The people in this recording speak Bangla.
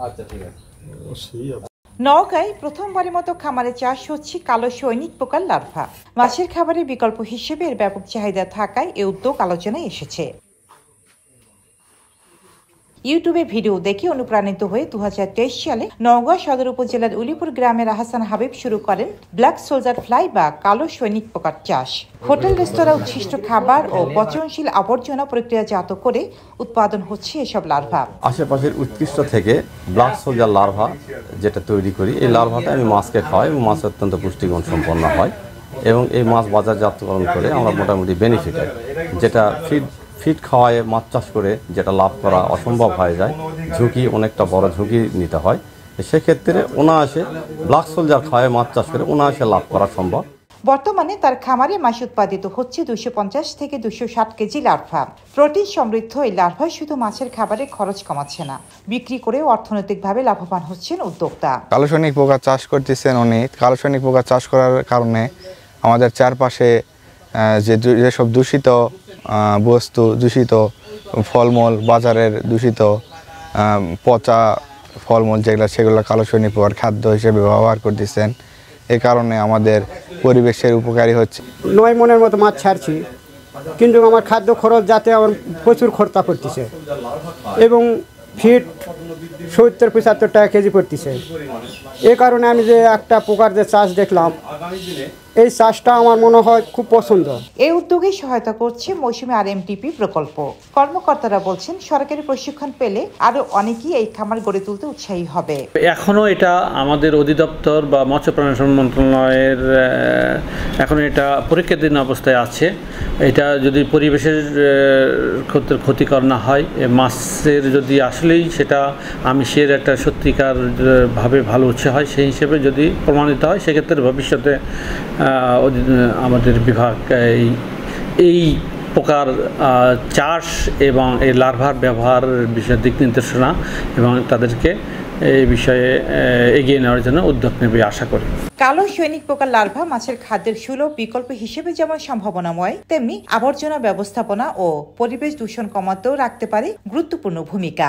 আচ্ছা ঠিক আছে। নওগাঁয় প্রথমবারের মতো খামারে চাষ হচ্ছে কালো সৈনিক পোকার লার্ভা। মাছের খাবারের বিকল্প হিসেবে এর ব্যাপক চাহিদা থাকায় এই উদ্যোগ আলোচনায় এসেছে। ইউটিউবে ভিডিও দেখে অনুপ্রাণিত হয়ে 2023 সালে নওগাঁ সদর উপজেলার উলিপুর গ্রামের আহসান হাবিব শুরু করেন ব্ল্যাক সোলজার ফ্লাই বা কালো সৈনিক পোকার চাষ। হোটেল রেস্তোরাঁ উচ্ছিষ্ট খাবার ও পচনশীল আবর্জনা প্রক্রিয়াজাত করে উৎপাদন হচ্ছে এসব লার্ভা। আশেপাশের উৎকৃষ্ট থেকে ব্ল্যাক সোলজার লার্ভা যেটা তৈরি করি, এই লার্ভাটা আমি মাছকে খাওয়াই এবং মাছ অত্যন্ত পুষ্টিগুণ সম্পন্ন হয় এবং এই মাছ বাজারজাতকরণ করে আমরা মোটামুটি বেনিফিট হয়। যেটা ফিড খাওয়ায় মাছ চাষ করে যেটা লাভ করা অসম্ভব হয়ে যায়, ঝুঁকি অনেকটা বড় ঝুঁকি নিতে হয়। সেক্ষেত্রে অনায়াসে ব্ল্যাক সোলজার খাওয়ায় মাছ চাষ করে অনায়াসে লাভ করা সম্ভব। বর্তমানে তার খামারে মাসে উৎপাদিত হচ্ছে 250 থেকে 260 কেজি লার্ভা। প্রোটিন সমৃদ্ধ এই লার্ভা শুধু মাছের খাবারে খরচ কমাচ্ছে না, বিক্রি করেও অর্থনৈতিকভাবে লাভবান হচ্ছেন উদ্যোক্তা। কালো সৈনিক পোকা চাষ করতেছেন উনি। কালো সৈনিক পোকা চাষ করার কারণে আমাদের চারপাশে যেসব দূষিত বস্তু, দূষিত ফলমূল, বাজারের দূষিত পচা ফলমূল সেগুলো কালো সৈনিক পোকার খাদ্য হিসেবে ব্যবহার করতেছেন। এই কারণে আমাদের পরিবেশের উপকারী হচ্ছে। 9 মনের মতো মাছ ছাড়ছি, কিন্তু আমার খাদ্য খরচ যাতে আমার প্রচুর খরচা পড়তেছে এবং ফিট 70-75 টাকা কেজি পড়তেছে। এই কারণে আমি যে একটা পোকার যে চাষ দেখলাম, এই চাষটা আমার মনে হয় খুব পছন্দ। এই উদ্যোগে সহায়তা করছে মৌসুমী RMTP প্রকল্প। কর্মকর্তারা বলছেন সরকারি প্রশিক্ষণ পেলে আরো অনেকেই এই খামার গড়ে তুলতে উৎসাহী হবে। এখনো এটা আমাদের অধিদপ্তর বা মৎস্য প্রাণী মন্ত্রণালয়ের এখনো এটা পরীক্ষাধীন অবস্থায় আছে। এটা যদি পরিবেশের ক্ষতিকর না হয়, মাছের যদি আসলেই সেটা আমিষের একটা সত্যিকার ভাবে ভালো উৎস হয়, সেই হিসেবে যদি প্রমাণিত হয়, সেক্ষেত্রে ভবিষ্যতে আমাদের বিভাগ এই পোকার চাষ এবং এই লার্ভার ব্যবহার বিষয়ে দিক নির্দেশনা এবং তাদেরকে এই বিষয়ে এগিয়ে নেওয়ার জন্য উদ্যোগ নেবে আশা করি। কালো সৈনিক পোকার লার্ভা মাছের খাদ্যের সুলভ বিকল্প হিসেবে যেমন সম্ভাবনাময়, তেমনি আবর্জনা ব্যবস্থাপনা ও পরিবেশ দূষণ কমাতেও রাখতে পারে গুরুত্বপূর্ণ ভূমিকা।